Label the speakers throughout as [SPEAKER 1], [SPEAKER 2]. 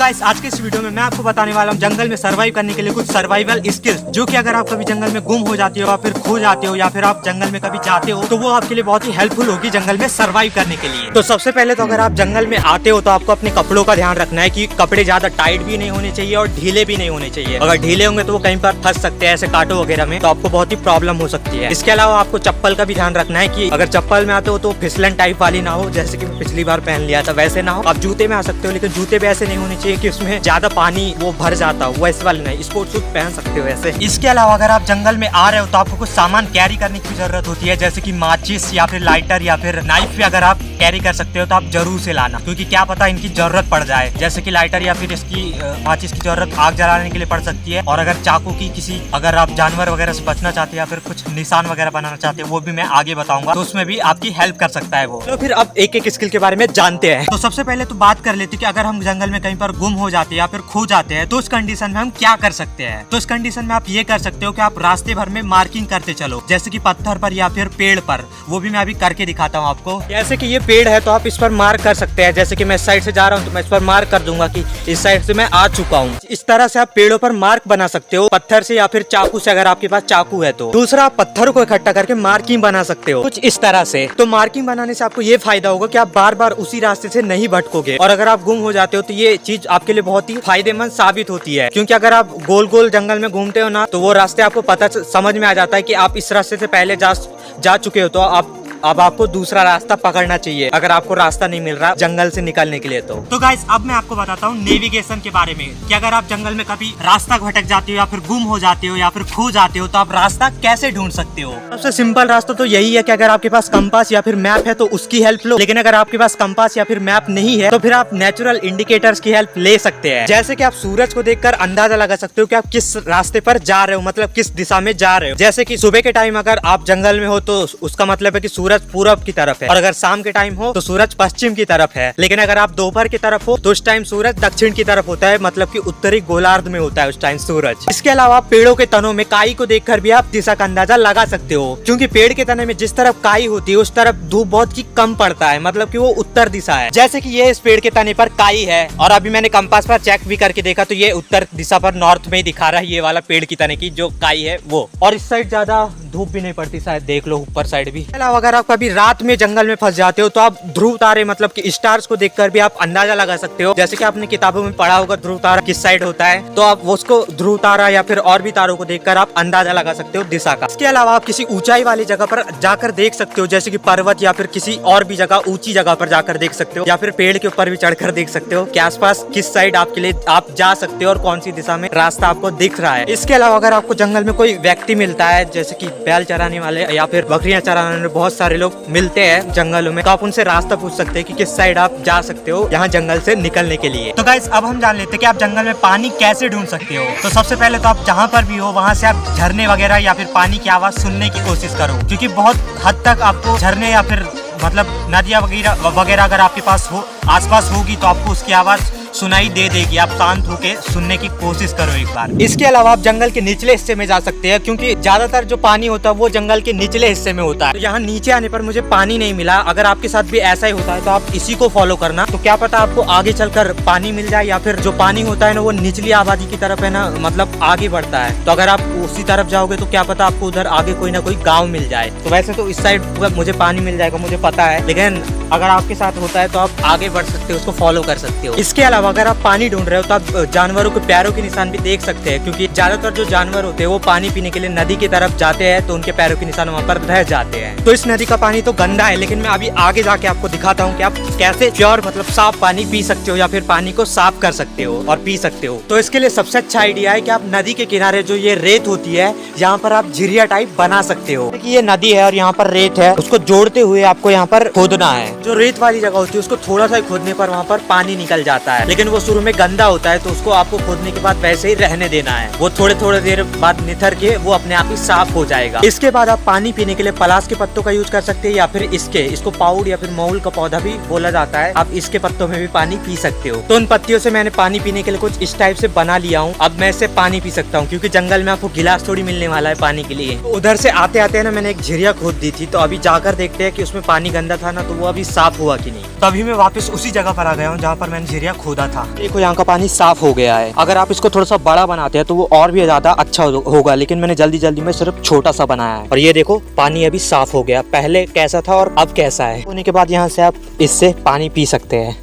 [SPEAKER 1] Guys आज के इस वीडियो में मैं आपको बताने वाला हूँ जंगल में सर्वाइव करने के लिए कुछ सर्वाइवल स्किल्स, जो कि अगर आप कभी जंगल में गुम हो जाते हो या फिर खो जाते हो या फिर आप जंगल में कभी जाते हो तो वो आपके लिए बहुत ही हेल्पफुल होगी जंगल में सर्वाइव करने के लिए। तो सबसे पहले तो अगर आप जंगल में आते हो तो आपको अपने कपड़ों का ध्यान रखना है कि कपड़े ज्यादा टाइट भी नहीं होने चाहिए और ढीले भी नहीं होने चाहिए। अगर ढीले होंगे तो वो कहीं पर फंस सकते हैं ऐसे कांटों वगैरह में, तो आपको बहुत ही प्रॉब्लम हो सकती है। इसके अलावा आपको चप्पल का भी ध्यान रखना है कि अगर चप्पल में आते हो तो फिसलन टाइप वाली ना हो, जैसे कि मैं पिछली बार पहन लिया था वैसे ना हो। आप जूते में आ सकते हो लेकिन जूते भी ऐसे नहीं होने चाहिए कि उसमें ज्यादा पानी वो भर जाता हो, वैसे वाले नहीं। स्पोर्ट्स शूज पहन सकते हो ऐसे। इसके अलावा अगर आप जंगल में आ रहे हो तो आपको कुछ सामान कैरी करने की जरूरत होती है, जैसे कि माचिस या फिर लाइटर या फिर नाइफ भी अगर आप कैरी कर सकते हो तो आप जरूर से लाना, क्योंकि क्या पता इनकी जरूरत पड़ जाए। जैसे कि लाइटर या फिर इसकी माचिस की जरूरत आग जलाने के लिए पड़ सकती है, और अगर चाकू की किसी अगर आप जानवर वगैरह से बचना चाहते हैं या फिर कुछ निशान वगैरह बनाना चाहते हैं वो भी मैं आगे बताऊंगा, तो उसमें भी आपकी हेल्प कर सकता है वो। तो फिर अब एक एक स्किल के बारे में जानते हैं। तो सबसे पहले तो बात कर लेते हैं कि अगर हम जंगल में कहीं पर गुम हो जाते हैं या फिर खो जाते हैं तो उस कंडीशन में हम क्या कर सकते हैं। तो इस कंडीशन में आप ये कर सकते हो कि आप रास्ते भर में मार्किंग करते चलो, जैसे कि पत्थर पर या फिर पेड़ पर। वो भी मैं अभी करके दिखाता हूँ आपको। जैसे कि ये पेड़ है तो आप इस पर मार्क कर सकते हैं, जैसे कि मैं इस साइड से जा रहा हूँ तो मैं इस पर मार्क कर दूंगा कि इस साइड से मैं आ चुका हूँ। इस तरह से आप पेड़ों पर मार्क बना सकते हो, पत्थर से या फिर चाकू से अगर आपके पास चाकू है तो। दूसरा, आप पत्थर को इकट्ठा करके मार्किंग बना सकते हो कुछ इस तरह से। तो मार्किंग बनाने से आपको ये फायदा होगा कि आप बार बार उसी रास्ते से नहीं भटकोगे, और अगर आप गुम हो जाते हो तो ये चीज आपके लिए बहुत ही फायदेमंद साबित होती है, क्योंकि अगर आप गोल गोल जंगल में घूमते हो ना तो वो रास्ते आपको पता समझ में आ जाता है कि आप इस रास्ते से पहले जा चुके हो, तो अब आपको दूसरा रास्ता पकड़ना चाहिए अगर आपको रास्ता नहीं मिल रहा जंगल से निकलने के लिए। तो गाइस अब मैं आपको बताता हूँ नेविगेशन के बारे में, कि अगर आप जंगल में कभी रास्ता भटक जाते हो या फिर गुम हो जाते हो या फिर खो जाते हो तो आप रास्ता कैसे ढूंढ सकते हो। सबसे सिंपल रास्ता तो यही है कि अगर आपके पास कंपास या फिर मैप है तो उसकी हेल्प लो, लेकिन अगर आपके पास कंपास या फिर मैप नहीं है तो फिर आप नेचुरल इंडिकेटर्स की हेल्प ले सकते हैं। जैसे कि आप सूरज को देखकर अंदाजा लगा सकते हो कि आप किस रास्ते पर जा रहे हो, मतलब किस दिशा में जा रहे हो। जैसे कि सुबह के टाइम अगर आप जंगल में हो तो उसका मतलब है कि सूरज पूरब की तरफ है, और अगर शाम के टाइम हो तो सूरज पश्चिम की तरफ है। लेकिन अगर आप दोपहर की तरफ हो तो उस टाइम सूरज दक्षिण की तरफ होता है, मतलब कि उत्तरी गोलार्ध में होता है उस टाइम सूरज। इसके अलावा पेड़ों के तनों में काई को देखकर भी आप दिशा का अंदाजा लगा सकते हो, क्योंकि पेड़ के तने में जिस तरफ काई होती है उस तरफ धूप बहुत ही कम पड़ता है, मतलब कि वो उत्तर दिशा है। जैसे कि ये इस पेड़ के तने पर काई है, और अभी मैंने कंपास पर चेक भी करके देखा तो ये उत्तर दिशा पर नॉर्थ में ही दिखा रहा है, ये वाला पेड़ की तने की जो काई है वो। और इस साइड ज्यादा धूप भी नहीं पड़ती शायद, देख लो ऊपर साइड भी। अलावा अगर आप कभी रात में जंगल में फंस जाते हो तो आप ध्रुव तारे मतलब कि स्टार्स को देखकर भी आप अंदाजा लगा सकते हो। जैसे कि आपने किताबों में पढ़ा होगा ध्रुव तारा किस साइड होता है, तो आप उसको ध्रुव तारा या फिर और भी तारों को देखकर आप अंदाजा लगा सकते हो दिशा का। इसके अलावा आप किसी ऊंचाई वाली जगह पर जाकर देख सकते हो, जैसे कि पर्वत या फिर किसी और भी जगह ऊंची जगह पर जाकर देख सकते हो, या फिर पेड़ के ऊपर भी चढ़कर देख सकते हो कि आसपास किस साइड आपके लिए आप जा सकते हो और कौन सी दिशा में रास्ता आपको दिख रहा है। इसके अलावा अगर आपको जंगल में कोई व्यक्ति मिलता है, जैसे कि बैल चराने वाले या फिर बकरियां चराने वाले बहुत सारे लोग मिलते हैं जंगलों में, तो आप उनसे रास्ता पूछ सकते हैं कि किस साइड आप जा सकते हो यहाँ जंगल से निकलने के लिए। तो गाइस अब हम जान लेते हैं कि आप जंगल में पानी कैसे ढूंढ सकते हो। तो सबसे पहले तो आप जहाँ पर भी हो वहाँ से आप झरने वगैरह या फिर पानी की आवाज सुनने की कोशिश करो, क्योंकि बहुत हद तक आपको झरने या फिर मतलब नदियाँ वगैरह अगर आपके पास हो आसपास होगी तो आपको उसकी आवाज सुनाई दे देगी। आप शांत होकर सुनने की कोशिश करो एक बार। इसके अलावा आप जंगल के निचले हिस्से में जा सकते हैं, क्योंकि ज्यादातर जो पानी होता है वो जंगल के निचले हिस्से में होता है। तो यहाँ नीचे आने पर मुझे पानी नहीं मिला। अगर आपके साथ भी ऐसा ही होता है तो आप इसी को फॉलो करना, तो क्या पता आपको आगे चलकर पानी मिल जाए, या फिर जो पानी होता है ना वो निचली आबादी की तरफ है ना, मतलब आगे बढ़ता है। तो अगर आप उसी तरफ जाओगे तो क्या पता आपको उधर आगे कोई ना कोई गाँव मिल जाए। तो वैसे तो इस साइड मुझे पानी मिल जाएगा मुझे पता है, लेकिन अगर आपके साथ होता है तो आप आगे बढ़ सकते हो, उसको फॉलो कर सकते हो। इसके अलावा अगर आप पानी ढूंढ रहे हो तो आप जानवरों के पैरों के निशान भी देख सकते हैं, क्योंकि ज्यादातर जो जानवर होते हैं वो पानी पीने के लिए नदी की तरफ जाते हैं, तो उनके पैरों के निशान वहाँ पर रह जाते हैं। तो इस नदी का पानी तो गंदा है, लेकिन मैं अभी आगे जाके आपको दिखाता हूँ कि आप कैसे प्योर मतलब साफ पानी पी सकते हो, या फिर पानी को साफ कर सकते हो और पी सकते हो। तो इसके लिए सबसे अच्छा आइडिया है कि आप नदी के किनारे जो ये रेत होती है यहाँ पर आप झिरिया टाइप बना सकते हो। ये नदी है और यहाँ पर रेत है, उसको जोड़ते हुए आपको यहाँ पर खोदना है। जो रेत वाली जगह होती है उसको थोड़ा सा खोदने पर वहाँ पर पानी निकल जाता है, लेकिन वो शुरू में गंदा होता है तो उसको आपको खोदने के बाद वैसे ही रहने देना है। वो थोड़े देर बाद निथर के वो अपने आप ही साफ हो जाएगा। इसके बाद आप पानी पीने के लिए पलाश के पत्तों का यूज कर सकते हैं, या फिर इसको पाउड या फिर मऊल का पौधा भी बोला जाता है। आप इसके पत्तों में भी पानी पी सकते हो। तो उन पत्तियों से मैंने पानी पीने के लिए कुछ इस टाइप से बना लिया हूँ। अब मैं इससे पानी पी सकता हूँ, क्योंकि जंगल में आपको गिलास थोड़ी मिलने वाला है पानी के लिए। तो उधर से आते आते ना मैंने एक झिरिया खोद दी थी, तो अभी जाकर देखते हैं कि उसमें पानी गंदा था ना तो वो अभी साफ हुआ कि नहीं। तो अभी मैं वापस उसी जगह पर आ गया हूँ जहाँ पर मैंने झिरिया खोदा होता था। देखो यहाँ का पानी साफ हो गया है। अगर आप इसको थोड़ा सा बड़ा बनाते हैं तो वो और भी ज्यादा अच्छा होगा, लेकिन मैंने जल्दी जल्दी में सिर्फ छोटा सा बनाया है। और ये देखो पानी अभी साफ हो गया, पहले कैसा था और अब कैसा है। होने के बाद यहाँ से आप इससे पानी पी सकते हैं।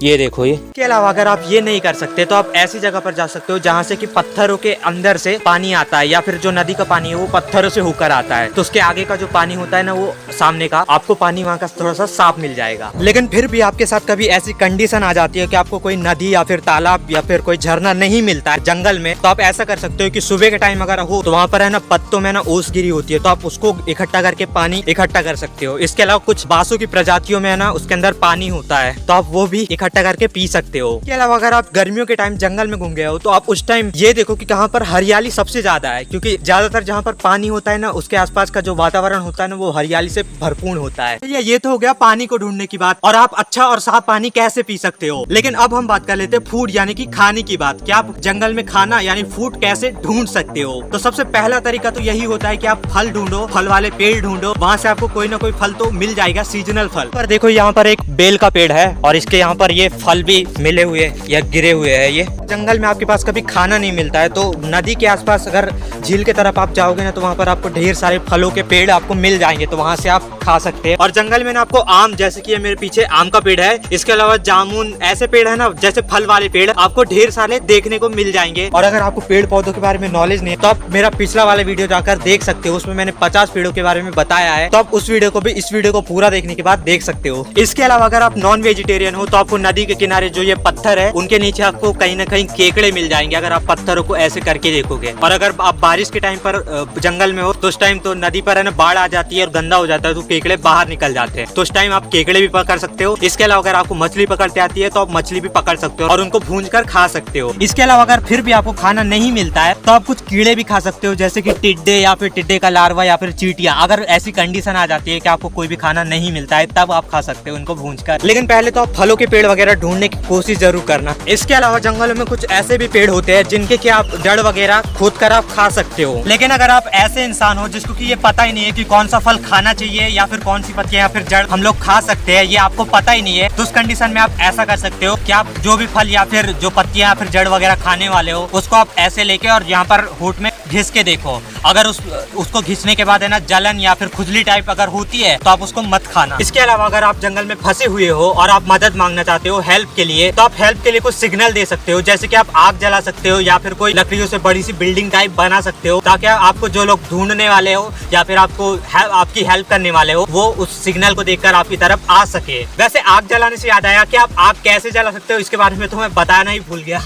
[SPEAKER 1] ये देखो, ये के अलावा अगर आप ये नहीं कर सकते तो आप ऐसी जगह पर जा सकते हो जहाँ से कि पत्थरों के अंदर से पानी आता है, या फिर जो नदी का पानी है वो पत्थरों से होकर आता है। तो उसके आगे का जो पानी होता है ना, वो सामने का आपको पानी वहाँ का थोड़ा सा साफ मिल जाएगा। लेकिन फिर भी आपके साथ कभी ऐसी कंडीशन आ जाती है कि आपको कोई नदी या फिर तालाब या फिर कोई झरना नहीं मिलता है जंगल में, तो आप ऐसा कर सकते हो कि सुबह के टाइम अगर हो तो वहाँ पर है ना पत्तों में ना ओस गिरी होती है, तो आप उसको इकट्ठा करके पानी इकट्ठा कर सकते हो। इसके अलावा कुछ बांसों की प्रजातियों में है ना उसके अंदर पानी होता है, तो आप वो भी इकट्ठा करके पी सकते हो। इसके अलावा अगर आप गर्मियों के टाइम जंगल में घूम गए हो तो आप उस टाइम ये देखो कि कहाँ पर हरियाली सबसे ज्यादा है, क्योंकि ज्यादातर जहाँ पर पानी होता है ना उसके आसपास का जो वातावरण होता है ना वो हरियाली से भरपूर होता है। ये तो हो गया पानी को ढूंढने की बात, और आप अच्छा और साफ पानी कैसे पी सकते हो। लेकिन अब हम बात कर लेते हैं फूड यानी कि खाने की बात, कि आप जंगल में खाना यानी फूड कैसे ढूंढ सकते हो। तो सबसे पहला तरीका तो यही होता है कि आप फल ढूंढो, फल वाले पेड़ ढूंढो, वहाँ से आपको कोई ना कोई फल तो मिल जाएगा, सीजनल फल। पर देखो यहाँ पर एक बेल का पेड़ है और इसके यहाँ पर ये फल भी मिले हुए या गिरे हुए हैं। ये जंगल में आपके पास कभी खाना नहीं मिलता है तो नदी के आसपास अगर झील की तरफ आप जाओगे ना तो वहाँ पर आपको ढेर सारे फलों के पेड़ आपको मिल जाएंगे, तो वहाँ से आप खा सकते हैं। और जंगल में ना आपको आम, जैसे कि ये मेरे पीछे आम का पेड़ है, इसके अलावा जामुन, ऐसे पेड़ है ना जैसे फल वाले पेड़ आपको ढेर सारे देखने को मिल जाएंगे। और अगर आपको पेड़ पौधों के बारे में नॉलेज नहीं है तो आप मेरा पिछला वाला वीडियो जाकर देख सकते हो, उसमें मैंने 50 पेड़ों के बारे में बताया है, तो आप उस वीडियो को भी इस वीडियो को पूरा देखने के बाद देख सकते हो। इसके अलावा अगर आप नॉन वेजिटेरियन हो तो आपको नदी के किनारे जो ये पत्थर है उनके नीचे आपको कहीं ना कहीं केकड़े मिल जाएंगे, अगर आप पत्थरों को ऐसे करके देखोगे। और अगर आप बारिश के टाइम पर जंगल में हो तो उस टाइम तो नदी पर है ना बाढ़ आ जाती है और गंदा हो जाता है, तो केकड़े बाहर निकल जाते हैं, तो उस टाइम आप केकड़े भी पकड़ सकते हो। इसके अलावा अगर आपको मछली पकड़ते आती है तो आप मछली भी पकड़ सकते हो और उनको भून कर खा सकते हो। इसके अलावा अगर फिर भी आपको खाना नहीं मिलता है तो आप कुछ कीड़े भी खा सकते हो, जैसे कि टिड्डे या फिर टिड्डे का लार्वा या फिर चींटियां। अगर ऐसी कंडीशन आ जाती है कि आपको कोई भी खाना नहीं मिलता है तब आप खा सकते हो उनको भून कर। लेकिन पहले तो आप फलों के पेड़ वगैरह ढूंढने की कोशिश जरूर करना। इसके अलावा जंगलों में कुछ ऐसे भी पेड़ होते हैं जिनके कि आप जड़ वगैरह खोद कर आप खा सकते हो। लेकिन अगर आप ऐसे इंसान हो जिसको कि ये पता ही नहीं है कि कौन सा फल खाना चाहिए या फिर कौन सी पत्तियां या फिर जड़ हम लोग खा सकते हैं, ये आपको पता ही नहीं है, तो उस कंडीशन में आप ऐसा कर सकते हो कि आप जो भी फल या फिर जो पत्तियां या फिर जड़ वगैरह खाने वाले हो उसको आप ऐसे लेके और यहाँ पर होठ में घिस के देखो। अगर उसको घिसने के बाद है ना जलन या फिर खुजली टाइप अगर होती है तो आप उसको मत खाना। इसके अलावा अगर आप जंगल में फंसे हुए हो और आप मदद मांगना चाहते हो हेल्प के लिए, तो आप हेल्प के लिए कुछ सिग्नल दे सकते हो, जैसे कि आप आग जला सकते हो या फिर कोई लकड़ियों से बड़ी सी बिल्डिंग टाइप बना सकते हो, ताकि आपको जो लोग ढूंढने वाले हो या फिर आपको आपकी हेल्प करने वाले हो वो उस सिग्नल को देखकर आपकी तरफ आ सके। वैसे आग जलाने से याद आया कि आप आग कैसे जला सकते हो, इसके बारे में तो मैं बताना ही भूल गया।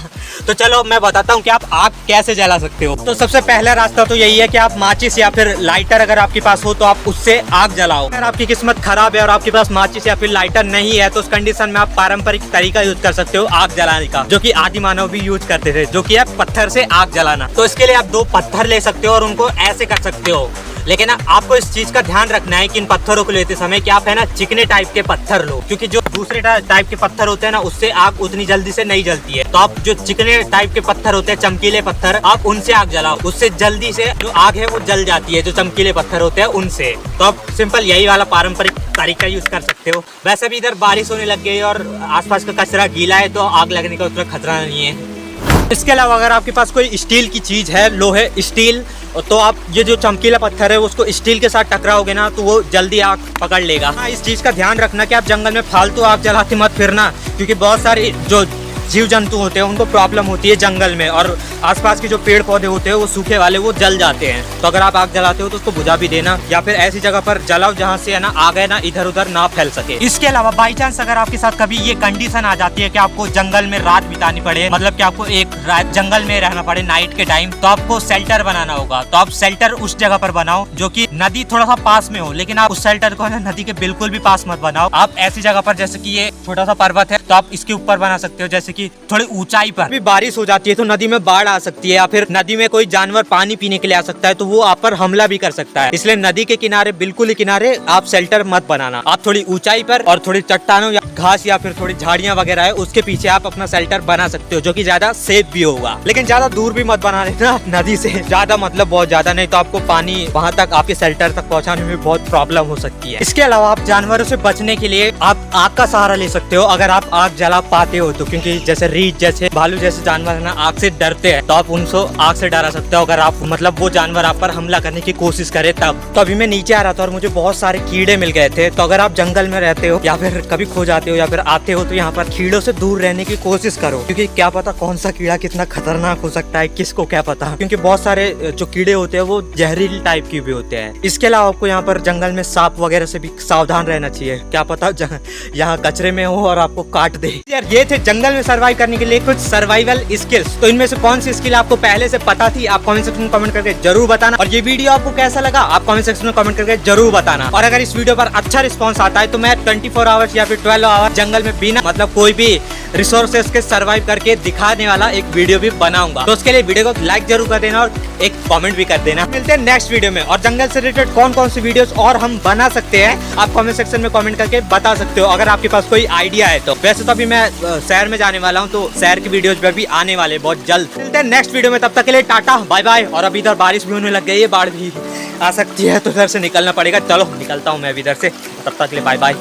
[SPEAKER 1] तो चलो मैं बताता हूँ कि आप आग कैसे जला सकते हो। तो सबसे पहला रास्ता तो यही है कि आप माचिस या फिर लाइटर अगर आपके पास हो तो आप उससे आग जलाओ। अगर आपकी किस्मत खराब है और आपके पास माचिस या फिर लाइटर नहीं है तो उस कंडीशन में आप पारंपरिक तरीका यूज कर सकते हो आग जलाने का, जो कि आदि मानव भी यूज करते थे, जो कि है पत्थर से आग जलाना। तो इसके लिए आप 2 पत्थर ले सकते हो और उनको ऐसे कर सकते हो। लेकिन आपको इस चीज का ध्यान रखना है कि इन पत्थरों को लेते समय कि आप है ना चिकने टाइप के पत्थर लो, क्योंकि जो दूसरे टाइप के पत्थर होते हैं ना उससे आग उतनी जल्दी से नहीं जलती है। तो आप जो चिकने टाइप के पत्थर होते हैं, चमकीले पत्थर, आप उनसे आग जलाओ, उससे जल्दी से जो आग है वो जल जाती है, जो चमकीले पत्थर होते हैं उनसे। तो आप सिंपल यही वाला पारंपरिक तरीका यूज कर सकते हो। वैसे भी इधर बारिश होने लग गई और आसपास का कचरा गीला है तो आग लगने का उतना खतरा नहीं है। इसके अलावा अगर आपके पास कोई स्टील की चीज है, लोहे, स्टील, तो आप ये जो चमकीला पत्थर है उसको स्टील के साथ टकराओगे ना तो वो जल्दी आग पकड़ लेगा। हाँ, इस चीज का ध्यान रखना कि आप जंगल में फालतू आग जलाते मत फिरना, क्योंकि बहुत सारी जो जीव जंतु होते हैं उनको प्रॉब्लम होती है जंगल में, और आसपास के जो पेड़ पौधे होते हैं वो सूखे वाले वो जल जाते हैं। तो अगर आप आग जलाते हो तो उसको बुझा भी देना, या फिर ऐसी जगह पर जलाओ जहाँ से है ना आग है ना इधर उधर ना फैल सके। इसके अलावा बाई चांस अगर आपके साथ कभी ये कंडीशन आ जाती है कि आपको जंगल में रात बितानी पड़े, मतलब कि आपको एक रात जंगल में रहना पड़े नाइट के टाइम, तो आपको शेल्टर बनाना होगा। तो आप शेल्टर उस जगह पर बनाओ जो कि नदी थोड़ा सा पास में हो, लेकिन आप उस शेल्टर को है ना नदी के बिल्कुल भी पास मत बनाओ। आप ऐसी जगह पर, जैसे कि ये छोटा सा पर्वत है तो आप इसके ऊपर बना सकते हो, जैसे कि थोड़ी ऊंचाई पर। भी बारिश हो जाती है तो नदी में बाढ़ आ सकती है, या फिर नदी में कोई जानवर पानी पीने के लिए आ सकता है तो वो आप पर हमला भी कर सकता है। इसलिए नदी के किनारे, बिल्कुल ही किनारे आप शेल्टर मत बनाना। आप थोड़ी ऊंचाई पर और थोड़ी चट्टानों या घास या फिर थोड़ी झाड़ियां वगैरह है उसके पीछे आप अपना शेल्टर बना सकते हो, जो कि ज्यादा सेफ भी होगा। लेकिन ज्यादा दूर भी मत बना लेना नदी से, ज्यादा मतलब बहुत ज्यादा, नहीं तो आपको पानी वहां तक आपके शेल्टर तक पहुंचाने में बहुत प्रॉब्लम हो सकती है। इसके अलावा आप जानवरों से बचने के लिए आप आग का सहारा ले सकते हो, अगर आप आग जला पाते हो तो, क्योंकि जैसे रीछ जैसे भालू जैसे जानवर है ना आग से डरते हैं, तो आप उनको आग से डरा सकते हो अगर आप मतलब वो जानवर आप पर हमला करने की कोशिश करे तब। तो अभी मैं नीचे आ रहा था और मुझे बहुत सारे कीड़े मिल गए थे। तो अगर आप जंगल में रहते हो या फिर कभी खो जाते हो या फिर आते हो तो यहाँ पर कीड़ों से दूर रहने की कोशिश करो, क्योंकि क्या पता कौन सा कीड़ा कितना खतरनाक हो सकता है, किसको क्या पता, क्योंकि बहुत सारे जो कीड़े होते हैं वो जहरीली टाइप के भी होते हैं। इसके अलावा आपको यहाँ पर जंगल में सांप वगैरह से भी सावधान रहना चाहिए, क्या पता यहाँ कचरे में हो और आपको काट दे। यार ये थे जंगल में सर्वाइव करने के लिए कुछ सर्वाइवल स्किल्स। तो इनमें से कौन सी स्किल आपको पहले से पता थी, आप कमेंट सेक्शन में कमेंट करके जरूर बताना। और ये वीडियो आपको कैसा लगा आप कमेंट सेक्शन में कमेंट करके जरूर बताना। और अगर इस वीडियो पर अच्छा रिस्पांस आता है तो मैं 24 आवर्स या फिर 12 आवर्स जंगल में बिना मतलब कोई भी रिसोर्सेज के सर्वाइव करके दिखाने वाला एक वीडियो भी बनाऊंगा। तो उसके लिए वीडियो को लाइक जरूर कर देना और एक कमेंट भी कर देना। मिलते हैं नेक्स्ट वीडियो में। और जंगल से रिलेटेड कौन कौन सी वीडियोस और हम बना सकते हैं आप कमेंट सेक्शन में कमेंट करके बता सकते हो, अगर आपके पास कोई आइडिया है तो। वैसे तो अभी मैं शहर में जाने वाला हूँ, तो शहर की वीडियोज भी अभी आने वाले बहुत जल्द। मिलते हैं नेक्स्ट वीडियो में, तब तक के लिए टाटा बाय बाय। और अभी इधर बारिश भी होने लग गई है, बाढ़ भी आ सकती है, तो इधर से निकलना पड़ेगा। चलो निकलता हूँ मैं अभी इधर से, तब तक के लिए बाय बाय।